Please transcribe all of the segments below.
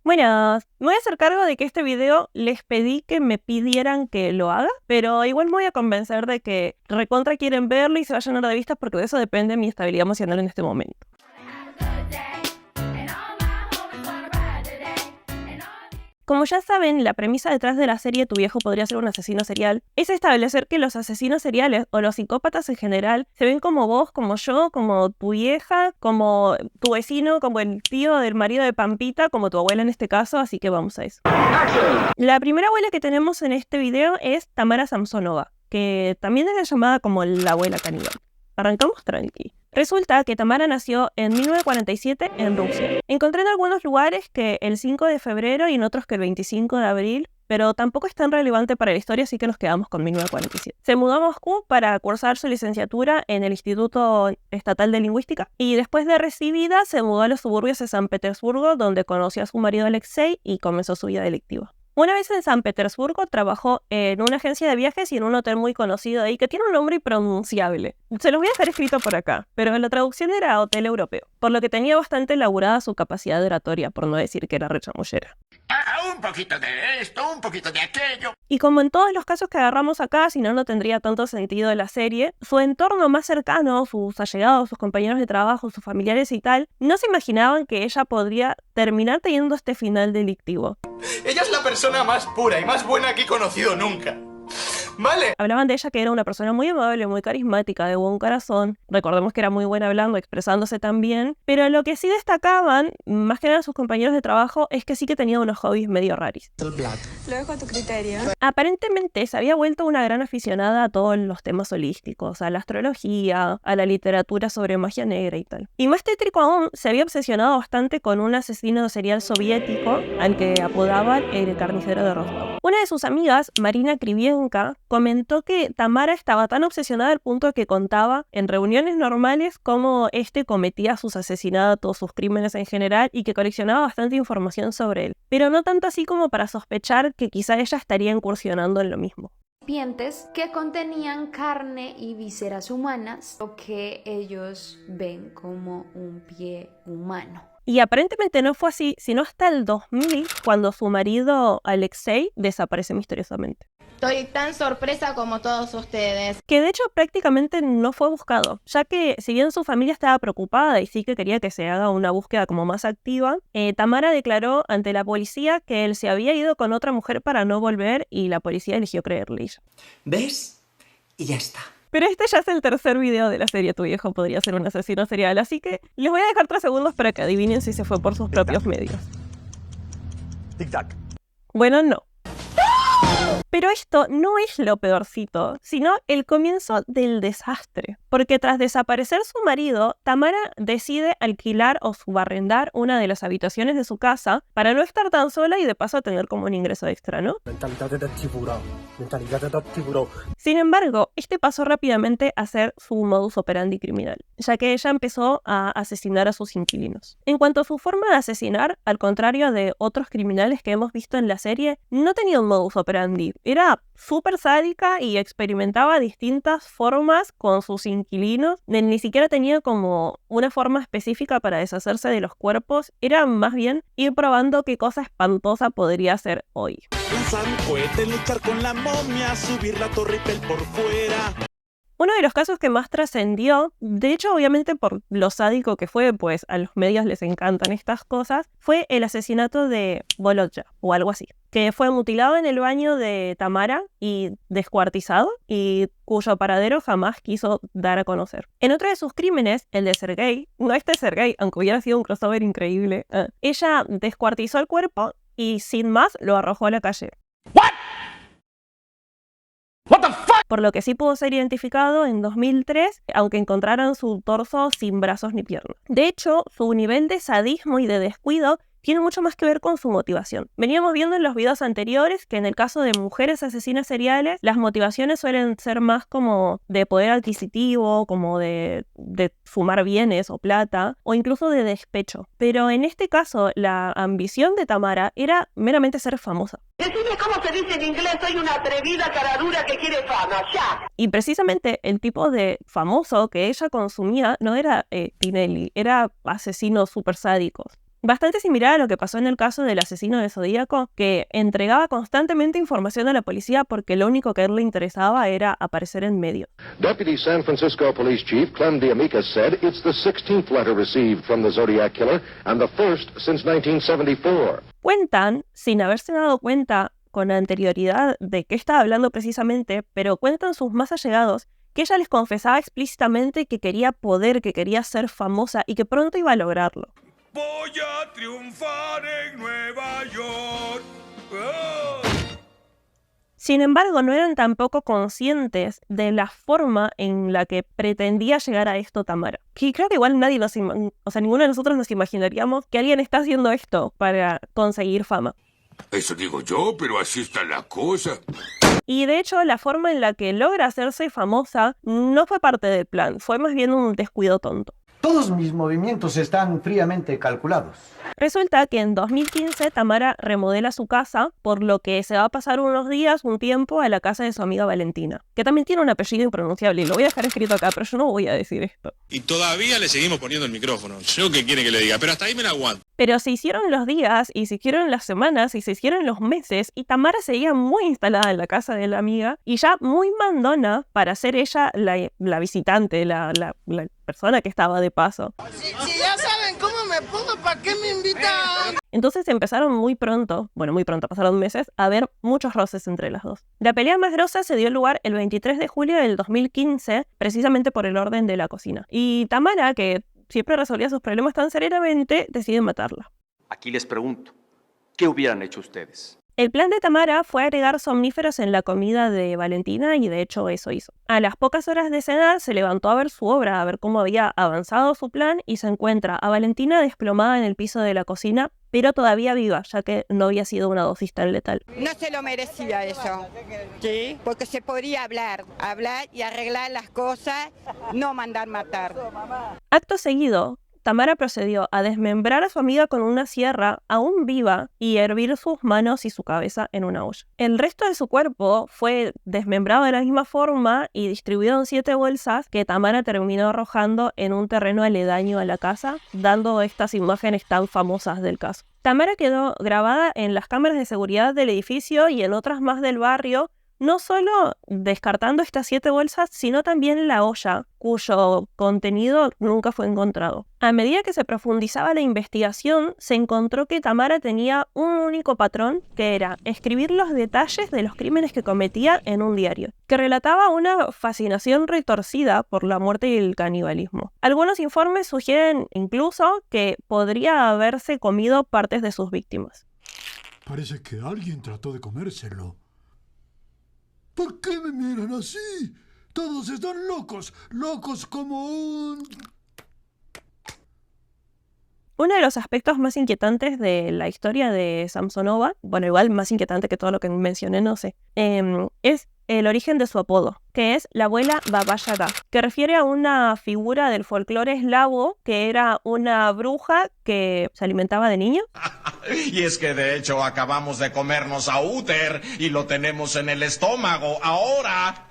Buenas, me voy a hacer cargo de que este video les pedí que me pidieran que lo haga, pero igual me voy a convencer de que recontra quieren verlo y se vayan a llenar de vistas porque de eso depende mi estabilidad emocional en este momento. Como ya saben, la premisa detrás de la serie Tu viejo podría ser un asesino serial es establecer que los asesinos seriales o los psicópatas en general se ven como vos, como yo, como tu vieja, como tu vecino, como el tío del marido de Pampita, como tu abuela en este caso, así que vamos a eso. La primera abuela que tenemos en este video es Tamara Samsonova, que también es llamada como la abuela caníbal. Arrancamos tranqui. Resulta que Tamara nació en 1947 en Rusia. Encontré en algunos lugares que el 5 de febrero y en otros que el 25 de abril, pero tampoco es tan relevante para la historia, así que nos quedamos con 1947. Se mudó a Moscú para cursar su licenciatura en el Instituto Estatal de Lingüística y después de recibida se mudó a los suburbios de San Petersburgo, donde conoció a su marido Alexei y comenzó su vida delictiva. Una vez en San Petersburgo trabajó en una agencia de viajes y en un hotel muy conocido ahí que tiene un nombre impronunciable. Se los voy a dejar escrito por acá, pero la traducción era Hotel Europeo, por lo que tenía bastante elaborada su capacidad de oratoria, por no decir que era rechamullera. Un poquito de esto, un poquito de aquello. Y como en todos los casos que agarramos acá, si no, no tendría tanto sentido de la serie, su entorno más cercano, sus allegados, sus compañeros de trabajo, sus familiares y tal, no se imaginaban que ella podría terminar teniendo este final delictivo. Ella es la persona más pura y más buena que he conocido nunca. ¿Vale? Hablaban de ella que era una persona muy amable, muy carismática, de buen corazón. Recordemos que era muy buena hablando, expresándose tan bien. Pero lo que sí destacaban, más que nada sus compañeros de trabajo, es que sí que tenía unos hobbies medio raris. Lo dejo a tu criterio. Aparentemente se había vuelto una gran aficionada a todos los temas holísticos, a la astrología, a la literatura sobre magia negra y tal. Y más tétrico aún, se había obsesionado bastante con un asesino serial soviético al que apodaban el carnicero de Rostov. Una de sus amigas, Marina Krivienka, comentó que Tamara estaba tan obsesionada al punto que contaba en reuniones normales cómo este cometía sus asesinatos, sus crímenes en general y que coleccionaba bastante información sobre él. Pero no tanto así como para sospechar que quizá ella estaría incursionando en lo mismo. Recipientes que contenían carne y vísceras humanas, lo que ellos ven como un pie humano. Y aparentemente no fue así, sino hasta el 2000, cuando su marido Alexei desaparece misteriosamente. Estoy tan sorpresa como todos ustedes. Que de hecho prácticamente no fue buscado, ya que si bien su familia estaba preocupada y sí que quería que se haga una búsqueda como más activa, Tamara declaró ante la policía que él se había ido con otra mujer para no volver y la policía eligió creerle. ¿Ves? Y ya está. Pero este ya es el tercer video de la serie Tu viejo podría ser un asesino serial, así que les voy a dejar 3 segundos para que adivinen si se fue por sus propios medios. Tic-tac. Bueno, no. Pero esto no es lo peorcito, sino el comienzo del desastre. Porque tras desaparecer su marido, Tamara decide alquilar o subarrendar una de las habitaciones de su casa para no estar tan sola y de paso tener como un ingreso extra, ¿no? Mentalidad de tiburón. Mentalidad de tiburón. Sin embargo, este pasó rápidamente a ser su modus operandi criminal, ya que ella empezó a asesinar a sus inquilinos. En cuanto a su forma de asesinar, al contrario de otros criminales que hemos visto en la serie, no tenía un modus operandi. Era súper sádica y experimentaba distintas formas con sus inquilinos. Ni siquiera tenía como una forma específica para deshacerse de los cuerpos. Era más bien ir probando qué cosa espantosa podría hacer hoy. Lanzar un cohete, luchar con la momia, subir la Torre Eiffel por fuera. Uno de los casos que más trascendió, de hecho obviamente por lo sádico que fue, pues a los medios les encantan estas cosas, fue el asesinato de Volodya, o algo así, que fue mutilado en el baño de Tamara y descuartizado, y cuyo paradero jamás quiso dar a conocer. En otro de sus crímenes, el de Sergei, no este Sergei, aunque hubiera sido un crossover increíble, ella descuartizó el cuerpo y sin más lo arrojó a la calle. Por lo que sí pudo ser identificado en 2003, aunque encontraran su torso sin brazos ni piernas. De hecho, su nivel de sadismo y de descuido tiene mucho más que ver con su motivación. Veníamos viendo en los videos anteriores que en el caso de mujeres asesinas seriales, las motivaciones suelen ser más como de poder adquisitivo, como de fumar bienes o plata, o incluso de despecho. Pero en este caso, la ambición de Tamara era meramente ser famosa. Decime cómo se dice en inglés, soy una atrevida caradura que quiere fama, ya. Y precisamente el tipo de famoso que ella consumía no era Tinelli, era asesinos súper sádicos. Bastante similar a lo que pasó en el caso del asesino de Zodíaco, que entregaba constantemente información a la policía porque lo único que a él le interesaba era aparecer en medio. Deputy San Francisco Police Chief Clem D'Amica said it's the 16th letter received from the Zodiac Killer and the first since 1974. Cuentan, sin haberse dado cuenta con anterioridad de qué estaba hablando precisamente, pero cuentan sus más allegados que ella les confesaba explícitamente que quería poder, que quería ser famosa y que pronto iba a lograrlo. Voy a triunfar en Nueva York. ¡Oh! Sin embargo, no eran tampoco conscientes de la forma en la que pretendía llegar a esto Tamara. Que creo que igual nadie ninguno de nosotros nos imaginaríamos que alguien está haciendo esto para conseguir fama. Eso digo yo, pero así está la cosa. Y de hecho, la forma en la que logra hacerse famosa no fue parte del plan, fue más bien un descuido tonto. Todos mis movimientos están fríamente calculados. Resulta que en 2015 Tamara remodela su casa, por lo que se va a pasar un tiempo a la casa de su amiga Valentina, que también tiene un apellido impronunciable, y lo voy a dejar escrito acá, pero yo no voy a decir esto. Y todavía le seguimos poniendo el micrófono. Yo qué quiere que le diga, pero hasta ahí me la aguanto. Pero se hicieron los días, y se hicieron las semanas, y se hicieron los meses, y Tamara seguía muy instalada en la casa de la amiga, y ya muy mandona para ser ella la visitante, la persona que estaba de paso. Si ya saben cómo me pongo, ¿para qué me invitan? Entonces empezaron muy pronto, pasaron meses, a haber muchos roces entre las dos. La pelea más grosa se dio lugar el 23 de julio del 2015, precisamente por el orden de la cocina. Y Tamara, que siempre resolvía sus problemas tan serenamente, decide matarla. Aquí les pregunto, ¿qué hubieran hecho ustedes? El plan de Tamara fue agregar somníferos en la comida de Valentina y de hecho eso hizo. A las pocas horas de cenar se levantó a ver su obra, a ver cómo había avanzado su plan y se encuentra a Valentina desplomada en el piso de la cocina, pero todavía viva, ya que no había sido una dosis tan letal. No se lo merecía eso, ¿sí? Porque se podría hablar y arreglar las cosas, no mandar matar. Acto seguido, Tamara procedió a desmembrar a su amiga con una sierra aún viva y hervir sus manos y su cabeza en una olla. El resto de su cuerpo fue desmembrado de la misma forma y distribuido en 7 bolsas que Tamara terminó arrojando en un terreno aledaño a la casa, dando estas imágenes tan famosas del caso. Tamara quedó grabada en las cámaras de seguridad del edificio y en otras más del barrio, no solo descartando estas 7 bolsas, sino también la olla, cuyo contenido nunca fue encontrado. A medida que se profundizaba la investigación, se encontró que Tamara tenía un único patrón, que era escribir los detalles de los crímenes que cometía en un diario, que relataba una fascinación retorcida por la muerte y el canibalismo. Algunos informes sugieren incluso que podría haberse comido partes de sus víctimas. Parece que alguien trató de comérselo. ¿Por qué me miran así? Todos están locos como un... Uno de los aspectos más inquietantes de la historia de Samsonova, bueno, igual más inquietante que todo lo que mencioné, no sé, es el origen de su apodo, que es la abuela Baba Yaga, que refiere a una figura del folclore eslavo que era una bruja que se alimentaba de niños. Y es que de hecho acabamos de comernos a Uther y lo tenemos en el estómago ahora.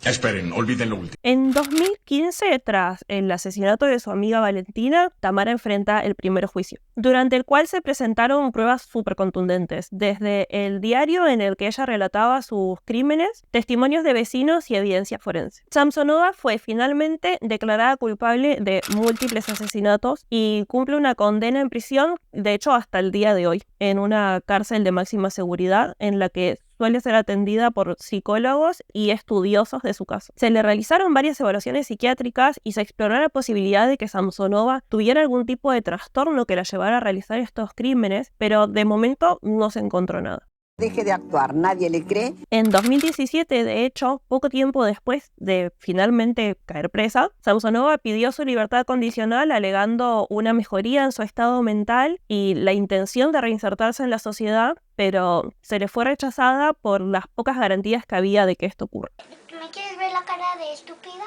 Esperen, olviden lo último. En 2015, tras el asesinato de su amiga Valentina, Tamara enfrenta el primer juicio, durante el cual se presentaron pruebas súper contundentes, desde el diario en el que ella relataba sus crímenes, testimonios de vecinos y evidencia forense. Samsonova fue finalmente declarada culpable de múltiples asesinatos y cumple una condena en prisión, de hecho hasta el día de hoy, en una cárcel de máxima seguridad en la que suele ser atendida por psicólogos y estudiosos de su caso. Se le realizaron varias evaluaciones psiquiátricas y se exploró la posibilidad de que Samsonova tuviera algún tipo de trastorno que la llevara a realizar estos crímenes, pero de momento no se encontró nada. Deje de actuar, nadie le cree. En 2017, de hecho, poco tiempo después de finalmente caer presa, Samsonova pidió su libertad condicional alegando una mejoría en su estado mental y la intención de reinsertarse en la sociedad, pero se le fue rechazada por las pocas garantías que había de que esto ocurra. ¿Me quieres ver la cara de estúpida?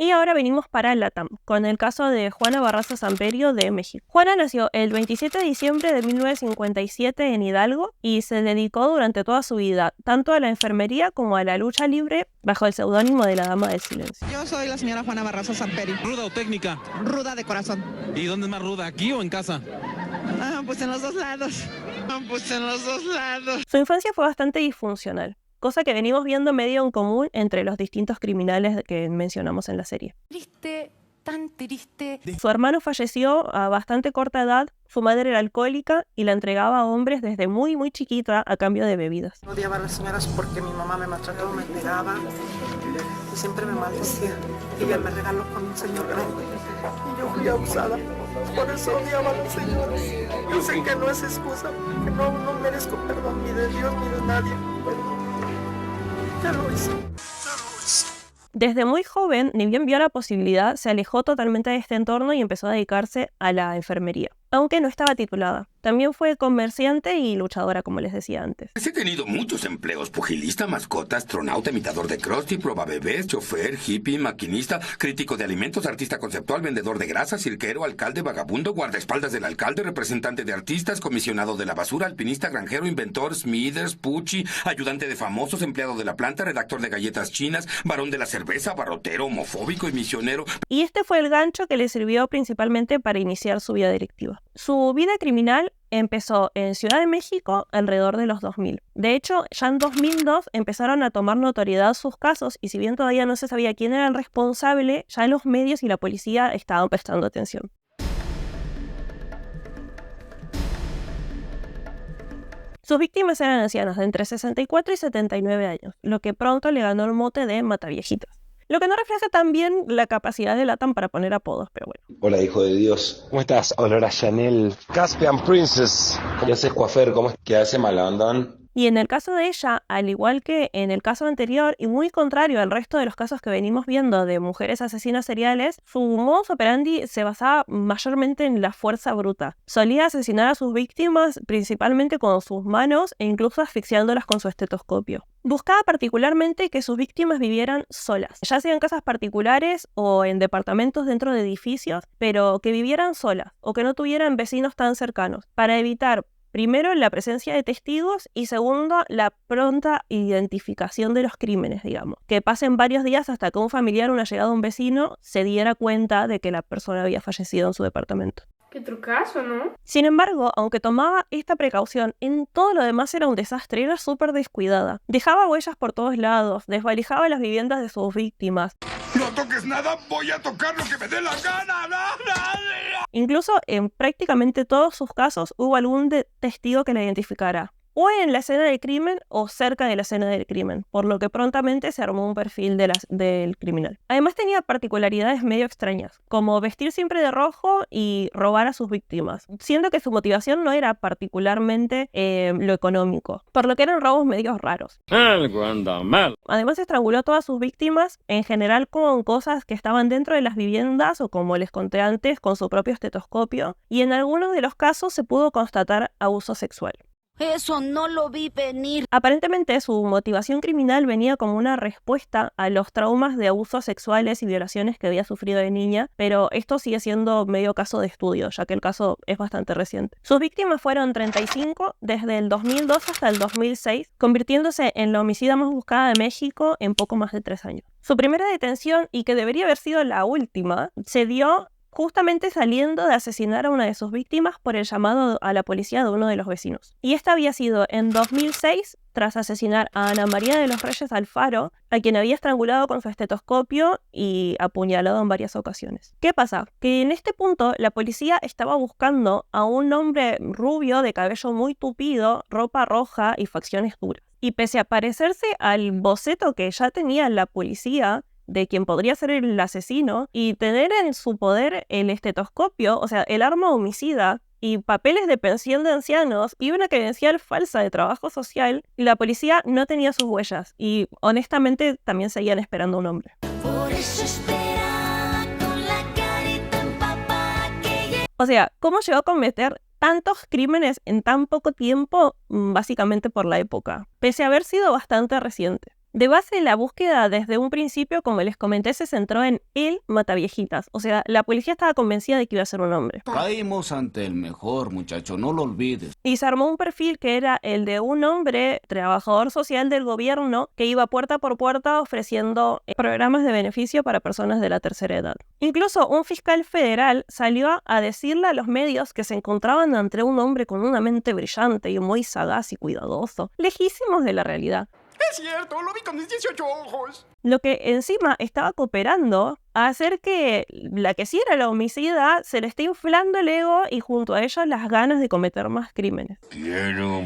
Y ahora venimos para LATAM, con el caso de Juana Barraza Samperio de México. Juana nació el 27 de diciembre de 1957 en Hidalgo y se dedicó durante toda su vida tanto a la enfermería como a la lucha libre bajo el seudónimo de la Dama del Silencio. Yo soy la señora Juana Barraza Samperio. ¿Ruda o técnica? Ruda de corazón. ¿Y dónde es más ruda, aquí o en casa? Pues en los dos lados. Pues en los dos lados. Su infancia fue bastante disfuncional, cosa que venimos viendo medio en común entre los distintos criminales que mencionamos en la serie. Triste, tan triste. Su hermano falleció a bastante corta edad, su madre era alcohólica y la entregaba a hombres desde muy chiquita a cambio de bebidas. Odiaba a las señoras porque mi mamá me maltrataba, me pegaba y siempre me maldecía. Y ella me regaló con un señor grande y yo fui abusada. Por eso odiaba a las señoras. Yo sé que no es excusa, que no merezco perdón ni de Dios ni de nadie, pero ya lo hice. Desde muy joven, ni bien vio la posibilidad, se alejó totalmente de este entorno y empezó a dedicarse a la enfermería, aunque no estaba titulada. También fue comerciante y luchadora, como les decía antes. He tenido muchos empleos: pugilista, mascota, astronauta, imitador de Krusty, probabebés, chofer, hippie, maquinista, crítico de alimentos, artista conceptual, vendedor de grasa, cirquero, alcalde, vagabundo, guardaespaldas del alcalde, representante de artistas, comisionado de la basura, alpinista, granjero, inventor, Smithers, Pucci, ayudante de famosos, empleado de la planta, redactor de galletas chinas, varón de la cerveza, barrotero, homofóbico y misionero. Y este fue el gancho que le sirvió principalmente para iniciar su vida delictiva. Su vida criminal empezó en Ciudad de México alrededor de los 2000. De hecho, ya en 2002 empezaron a tomar notoriedad sus casos y si bien todavía no se sabía quién era el responsable, ya los medios y la policía estaban prestando atención. Sus víctimas eran ancianas de entre 64 y 79 años, lo que pronto le ganó el mote de mataviejitas. Lo que no refleja tan bien la capacidad de LATAM para poner apodos, pero bueno. Hola, hijo de Dios. ¿Cómo estás? Olor a Chanel. Caspian Princess. ¿Qué haces, coafer? ¿Cómo es que hace malandón? Y en el caso de ella, al igual que en el caso anterior, y muy contrario al resto de los casos que venimos viendo de mujeres asesinas seriales, su modus operandi se basaba mayormente en la fuerza bruta. Solía asesinar a sus víctimas principalmente con sus manos e incluso asfixiándolas con su estetoscopio. Buscaba particularmente que sus víctimas vivieran solas, ya sea en casas particulares o en departamentos dentro de edificios, pero que vivieran solas o que no tuvieran vecinos tan cercanos, para evitar primero, la presencia de testigos y segundo, la pronta identificación de los crímenes, digamos. Que pasen varios días hasta que un familiar o un allegado, un vecino, se diera cuenta de que la persona había fallecido en su departamento. Qué trucazo, ¿no? Sin embargo, aunque tomaba esta precaución, en todo lo demás era un desastre, era súper descuidada. Dejaba huellas por todos lados, desvalijaba las viviendas de sus víctimas. ¡No toques nada! ¡Voy a tocar lo que me dé la gana! Incluso en prácticamente todos sus casos hubo algún testigo que la identificara, o en la escena del crimen o cerca de la escena del crimen, por lo que prontamente se armó un perfil del criminal. Además tenía particularidades medio extrañas, como vestir siempre de rojo y robar a sus víctimas, siendo que su motivación no era particularmente lo económico, por lo que eran robos medio raros. Algo anda mal. Además estranguló a todas sus víctimas, en general con cosas que estaban dentro de las viviendas o, como les conté antes, con su propio estetoscopio, y en algunos de los casos se pudo constatar abuso sexual. Eso no lo vi venir. Aparentemente su motivación criminal venía como una respuesta a los traumas de abusos sexuales y violaciones que había sufrido de niña, pero esto sigue siendo medio caso de estudio, ya que el caso es bastante reciente. Sus víctimas fueron 35 desde el 2002 hasta el 2006, convirtiéndose en la homicida más buscada de México en poco más de 3 años. Su primera detención, y que debería haber sido la última, se dio justamente saliendo de asesinar a una de sus víctimas por el llamado a la policía de uno de los vecinos. Y esta había sido en 2006, tras asesinar a Ana María de los Reyes Alfaro, a quien había estrangulado con su estetoscopio y apuñalado en varias ocasiones. ¿Qué pasa? Que en este punto la policía estaba buscando a un hombre rubio de cabello muy tupido, ropa roja y facciones duras. Y pese a parecerse al boceto que ya tenía la policía de quien podría ser el asesino, y tener en su poder el estetoscopio, o sea, el arma homicida, y papeles de pensión de ancianos, y una credencial falsa de trabajo social, la policía no tenía sus huellas, y honestamente también seguían esperando a un hombre. Por eso esperaba con la carita empapada que... O sea, ¿cómo llegó a cometer tantos crímenes en tan poco tiempo? Básicamente por la época, pese a haber sido bastante reciente. De base, la búsqueda desde un principio, como les comenté, se centró en el mataviejitas. O sea, la policía estaba convencida de que iba a ser un hombre. Caímos ante el mejor, muchacho, no lo olvides. Y se armó un perfil que era el de un hombre trabajador social del gobierno que iba puerta por puerta ofreciendo programas de beneficio para personas de la tercera edad. Incluso un fiscal federal salió a decirle a los medios que se encontraban ante un hombre con una mente brillante y muy sagaz y cuidadoso, lejísimos de la realidad. Es cierto, lo vi con mis 18 ojos. Lo que encima estaba cooperando a hacer que la que sí era la homicida se le esté inflando el ego y junto a ello las ganas de cometer más crímenes. Quiero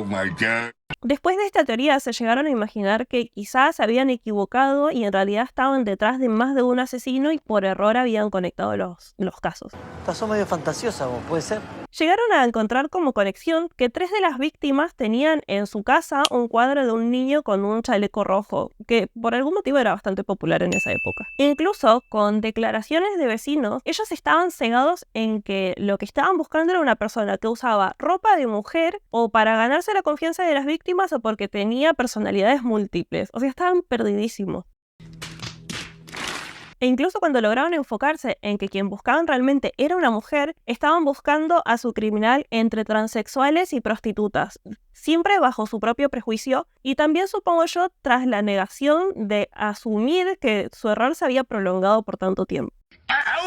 matar. Después de esta teoría se llegaron a imaginar que quizás se habían equivocado y en realidad estaban detrás de más de un asesino y por error habían conectado los casos. Estás medio fantasiosa, vos, ¿puede ser? Llegaron a encontrar como conexión que 3 de las víctimas tenían en su casa un cuadro de un niño con un chaleco rojo, que por algún motivo era bastante popular en esa época. Incluso con declaraciones de vecinos, ellos estaban cegados en que lo que estaban buscando era una persona que usaba ropa de mujer o para ganarse la confianza de las víctimas o porque tenía personalidades múltiples. O sea, estaban perdidísimos. E incluso cuando lograron enfocarse en que quien buscaban realmente era una mujer, estaban buscando a su criminal entre transexuales y prostitutas, siempre bajo su propio prejuicio y también, supongo yo, tras la negación de asumir que su error se había prolongado por tanto tiempo.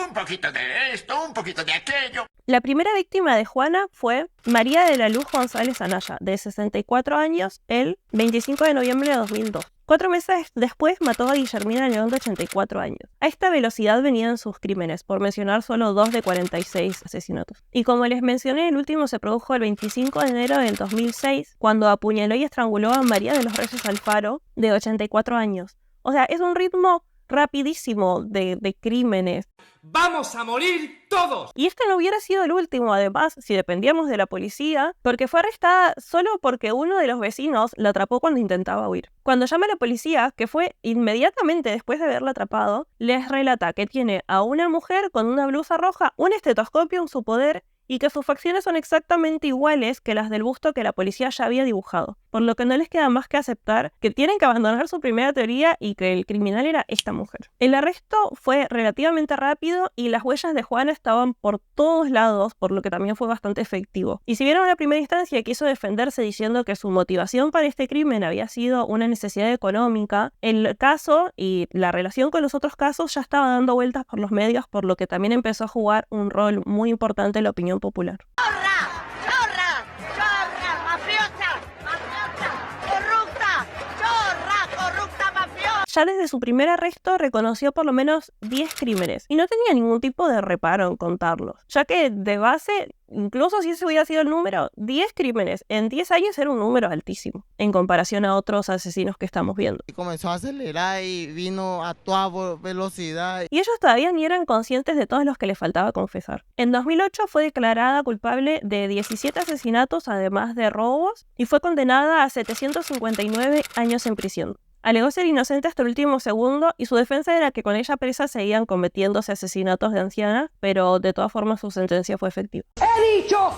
Un poquito de esto, un poquito de aquello. La primera víctima de Juana fue María de la Luz González Anaya, de 64 años, el 25 de noviembre de 2002. 4 meses después mató a Guillermina León, de 84 años. A esta velocidad venían sus crímenes, por mencionar solo 2 de 46 asesinatos. Y como les mencioné, el último se produjo el 25 de enero del 2006, cuando apuñaló y estranguló a María de los Reyes Alfaro, de 84 años. O sea, es un ritmo rapidísimo de crímenes. ¡Vamos a morir todos! Y este no hubiera sido el último, además, si dependíamos de la policía, porque fue arrestada solo porque uno de los vecinos la atrapó cuando intentaba huir. Cuando llama a la policía, que fue inmediatamente después de haberla atrapado, les relata que tiene a una mujer con una blusa roja, un estetoscopio en su poder y que sus facciones son exactamente iguales que las del busto que la policía ya había dibujado, por lo que no les queda más que aceptar que tienen que abandonar su primera teoría y que el criminal era esta mujer. El arresto fue relativamente rápido y las huellas de Juana estaban por todos lados, por lo que también fue bastante efectivo. Y si bien en la primera instancia quiso defenderse diciendo que su motivación para este crimen había sido una necesidad económica, el caso y la relación con los otros casos ya estaba dando vueltas por los medios, por lo que también empezó a jugar un rol muy importante en la opinión popular. ¡Chorra! ¡Chorra! ¡Chorra! ¡Mafiosa! ¡Mafiosa! ¡Corrupta! ¡Chorra! ¡Corrupta! ¡Mafiosa! Ya desde su primer arresto reconoció por lo menos 10 crímenes y no tenía ningún tipo de reparo en contarlos, ya que de base, incluso si ese hubiera sido el número, 10 crímenes en 10 años era un número altísimo en comparación a otros asesinos que estamos viendo. Y comenzó a acelerar y vino a toda velocidad. Y ellos todavía ni eran conscientes de todos los que les faltaba confesar. En 2008 fue declarada culpable de 17 asesinatos además de robos y fue condenada a 759 años en prisión. Alegó ser inocente hasta el último segundo y su defensa era que con ella presa seguían cometiéndose asesinatos de ancianas, pero de todas formas su sentencia fue efectiva. ¡He dicho!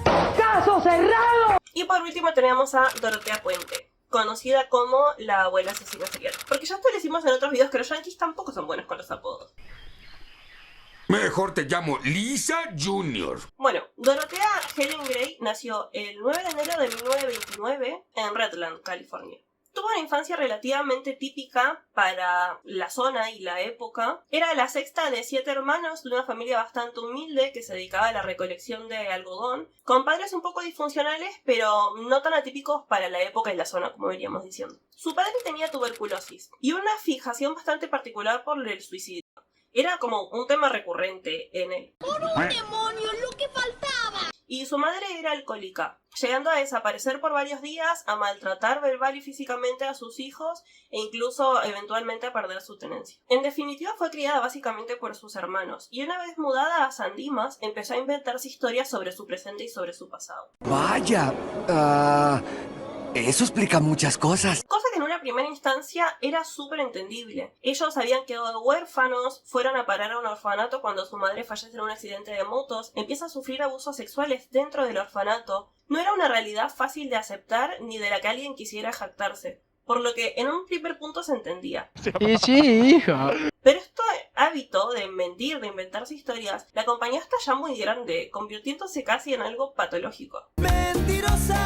¡Caso cerrado! Y por último tenemos a Dorotea Puente, conocida como la abuela asesina serial. Porque ya esto lo hicimos en otros videos que los yankees tampoco son buenos con los apodos. Mejor te llamo Lisa Jr. Bueno, Dorotea Helen Gray nació el 9 de enero de 1929 en Redland, California. Tuvo una infancia relativamente típica para la zona y la época. Era la sexta de 7 hermanos de una familia bastante humilde que se dedicaba a la recolección de algodón, con padres un poco disfuncionales, pero no tan atípicos para la época y la zona, como veníamos diciendo. Su padre tenía tuberculosis y una fijación bastante particular por el suicidio. Era como un tema recurrente en él. ¡Por un demonio, lo que faltaba! Y su madre era alcohólica, llegando a desaparecer por varios días, a maltratar verbal y físicamente a sus hijos e incluso eventualmente a perder su tenencia. En definitiva fue criada básicamente por sus hermanos y una vez mudada a San Dimas empezó a inventarse historias sobre su presente y sobre su pasado. Vaya, eso explica muchas cosas. Cosa que en una primera instancia era súper entendible. Ellos habían quedado huérfanos, fueron a parar a un orfanato cuando su madre fallece en un accidente de motos, empieza a sufrir abusos sexuales dentro del orfanato. No era una realidad fácil de aceptar ni de la que alguien quisiera jactarse. por lo que en un primer punto se entendía. Y sí, hija. Pero este hábito de mentir, de inventarse historias, la acompañó hasta ya muy grande, convirtiéndose casi en algo patológico. ¡Mentirosa!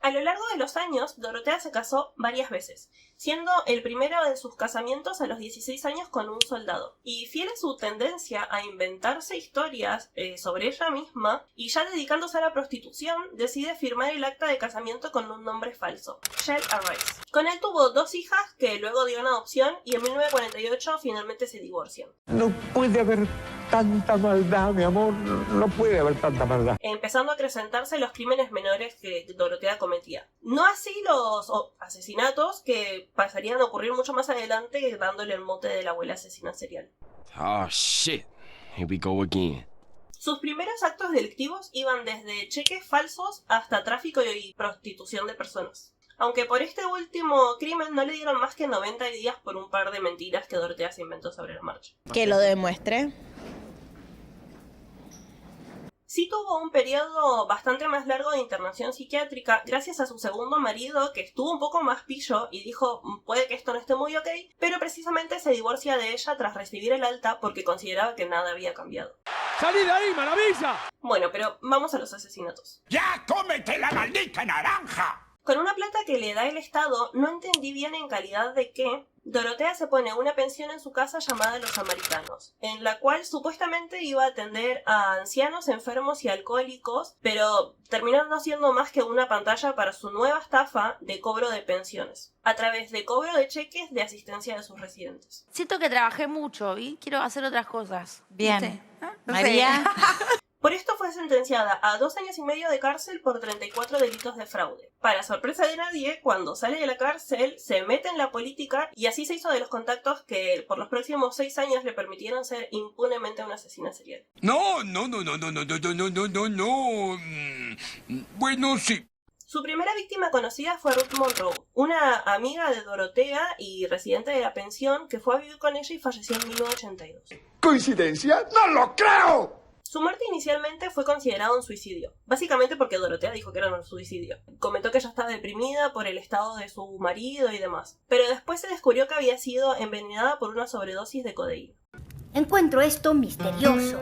A lo largo de los años, Dorotea se casó varias veces, siendo el primero de sus casamientos a los 16 años con un soldado. Y fiel a su tendencia a inventarse historias sobre ella misma, y ya dedicándose a la prostitución, decide firmar el acta de casamiento con un nombre falso, Shell Arise. Con él tuvo 2 hijas que luego dio en adopción y en 1948 finalmente se divorcian. No puede haber tanta maldad, mi amor, no puede haber tanta maldad. Empezando a acrecentarse los crímenes menores que Dorotea cometía. No así los asesinatos que pasarían a ocurrir mucho más adelante, dándole el mote de la abuela asesina serial. Oh shit, here we go again. Sus primeros actos delictivos iban desde cheques falsos hasta tráfico y prostitución de personas. Aunque por este último crimen no le dieron más que 90 días por un par de mentiras que Dorotea se inventó sobre la marcha. Que lo demuestre. Sí tuvo un periodo bastante más largo de internación psiquiátrica gracias a su segundo marido, que estuvo un poco más pillo y dijo puede que esto no esté muy ok, pero precisamente se divorcia de ella tras recibir el alta porque consideraba que nada había cambiado. ¡Salí de ahí, maravilla! Bueno, pero vamos a los asesinatos. ¡Ya cómete la maldita naranja! Con una plata que le da el Estado, no entendí bien en calidad de qué, Dorotea se pone una pensión en su casa llamada Los Samaritanos, en la cual supuestamente iba a atender a ancianos, enfermos y alcohólicos, pero terminó no siendo más que una pantalla para su nueva estafa de cobro de pensiones, a través de cobro de cheques de asistencia de sus residentes. Siento que trabajé mucho y quiero hacer otras cosas. Bien. ¿Viste? No María. Por esto fue sentenciada a 2 años y medio de cárcel por 34 delitos de fraude. Para sorpresa de nadie, cuando sale de la cárcel, se mete en la política y así se hizo de los contactos que por los próximos 6 años le permitieron ser impunemente una asesina serial. No. Bueno, sí. Su primera víctima conocida fue Ruth Monroe, una amiga de Dorotea y residente de la pensión que fue a vivir con ella y falleció en 1982. ¿Coincidencia? ¡No lo creo! Su muerte inicialmente fue considerada un suicidio, básicamente porque Dorotea dijo que era un suicidio. Comentó que ella estaba deprimida por el estado de su marido y demás, pero después se descubrió que había sido envenenada por una sobredosis de codeína. Encuentro esto misterioso,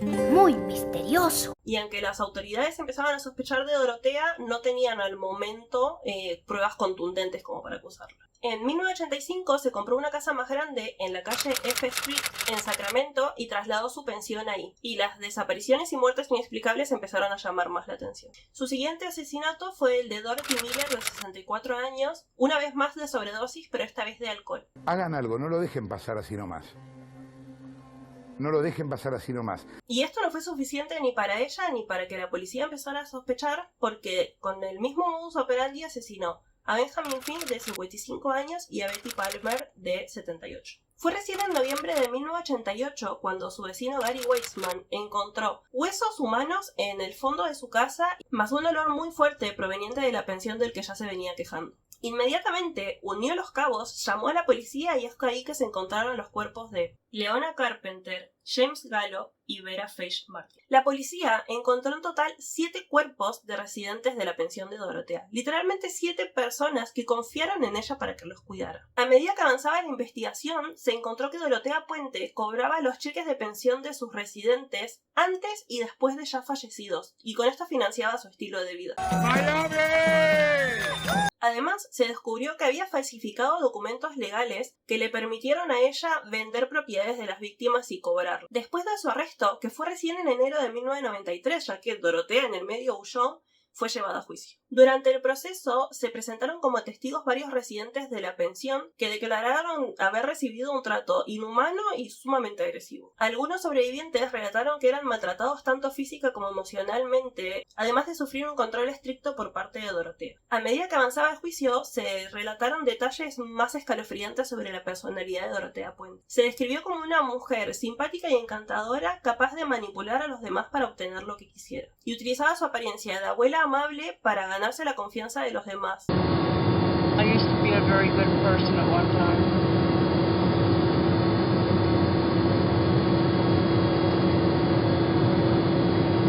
muy misterioso. Y aunque las autoridades empezaban a sospechar de Dorotea, no tenían al momento pruebas contundentes como para acusarla. En 1985 se compró una casa más grande en la calle F Street en Sacramento y trasladó su pensión ahí. Y las desapariciones y muertes inexplicables empezaron a llamar más la atención. Su siguiente asesinato fue el de Dorothy Miller, de 64 años, una vez más de sobredosis, pero esta vez de alcohol. Hagan algo, no lo dejen pasar así nomás. No lo dejen pasar así nomás. Y esto no fue suficiente ni para ella ni para que la policía empezara a sospechar, porque con el mismo modus operandi asesinó a Benjamin Fink, de 55 años, y a Betty Palmer, de 78. Fue recién en noviembre de 1988 cuando su vecino Gary Weissman encontró huesos humanos en el fondo de su casa, más un olor muy fuerte proveniente de la pensión del que ya se venía quejando. Inmediatamente unió los cabos, llamó a la policía y es ahí que se encontraron los cuerpos de Leona Carpenter, James Gallo y Vera Fage Martin. La policía encontró en total 7 cuerpos de residentes de la pensión de Dorotea. Literalmente 7 personas que confiaron en ella para que los cuidara. A medida que avanzaba la investigación, se encontró que Dorotea Puente cobraba los cheques de pensión de sus residentes antes y después de ya fallecidos, y con esto financiaba su estilo de vida. Además, se descubrió que había falsificado documentos legales que le permitieron a ella vender propiedades de las víctimas y cobrarlo. Después de su arresto, que fue recién en enero de 1993, ya que Dorotea en el medio huyó, fue llevada a juicio. Durante el proceso se presentaron como testigos varios residentes de la pensión que declararon haber recibido un trato inhumano y sumamente agresivo. Algunos sobrevivientes relataron que eran maltratados tanto física como emocionalmente, además de sufrir un control estricto por parte de Dorotea. A medida que avanzaba el juicio, se relataron detalles más escalofriantes sobre la personalidad de Dorotea Puente. Se describió como una mujer simpática y encantadora, capaz de manipular a los demás para obtener lo que quisiera, y utilizaba su apariencia de abuela amable para ganarse la confianza de los demás. I used to be a very good person at one time.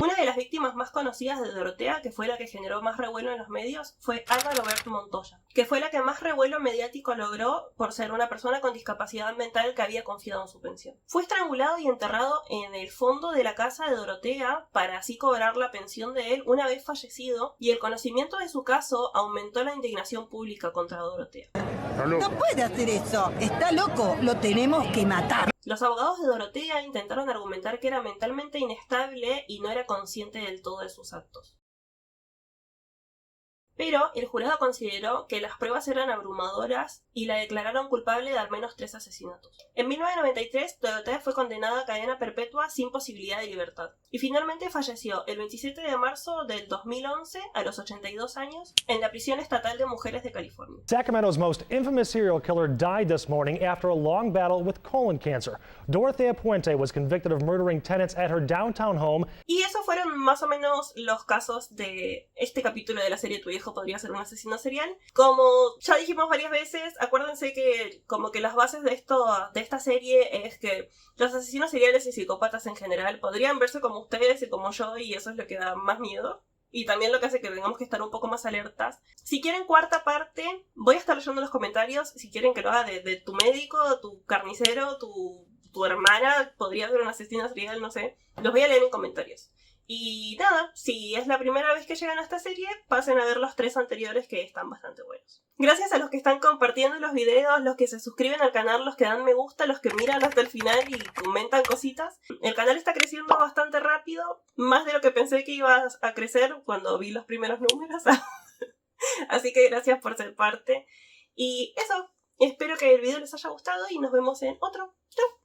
Una de las víctimas más conocidas de Dorotea, que fue la que generó más revuelo en los medios, fue Alma Lovert Montoya, que fue la que más revuelo mediático logró por ser una persona con discapacidad mental que había confiado en su pensión. Fue estrangulado y enterrado en el fondo de la casa de Dorotea para así cobrar la pensión de él una vez fallecido, y el conocimiento de su caso aumentó la indignación pública contra Dorotea. No puede hacer eso, está loco, lo tenemos que matar. Los abogados de Dorotea intentaron argumentar que era mentalmente inestable y no era consciente del todo de sus actos. Pero el jurado consideró que las pruebas eran abrumadoras y la declararon culpable de al menos 3 asesinatos. En 1993, Dorotea fue condenada a cadena perpetua sin posibilidad de libertad. Y finalmente falleció el 27 de marzo del 2011, a los 82 años, en la prisión estatal de mujeres de California. Sacramento's most infamous serial killer died this morning after a long battle with colon cancer. Dorothea Puente was convicted of murdering tenants at her downtown home. Y esos fueron más o menos los casos de este capítulo de la serie Tu viejo podría ser un asesino serial. Como ya dijimos varias veces, acuérdense que como que las bases de esta serie es que los asesinos seriales y psicópatas en general podrían verse como ustedes y como yo, y eso es lo que da más miedo. Y también lo que hace que tengamos que estar un poco más alertas. Si quieren cuarta parte, voy a estar leyendo los comentarios. Si quieren que lo haga de tu médico, tu carnicero, tu hermana, podría ser un asesino serial, no sé. Los voy a leer en comentarios. Y nada, si es la primera vez que llegan a esta serie, pasen a ver los 3 anteriores que están bastante buenos. Gracias a los que están compartiendo los videos, los que se suscriben al canal, los que dan me gusta, los que miran hasta el final y comentan cositas. El canal está creciendo bastante rápido, más de lo que pensé que iba a crecer cuando vi los primeros números. Así que gracias por ser parte. Y eso, espero que el video les haya gustado y nos vemos en otro. ¡Chau!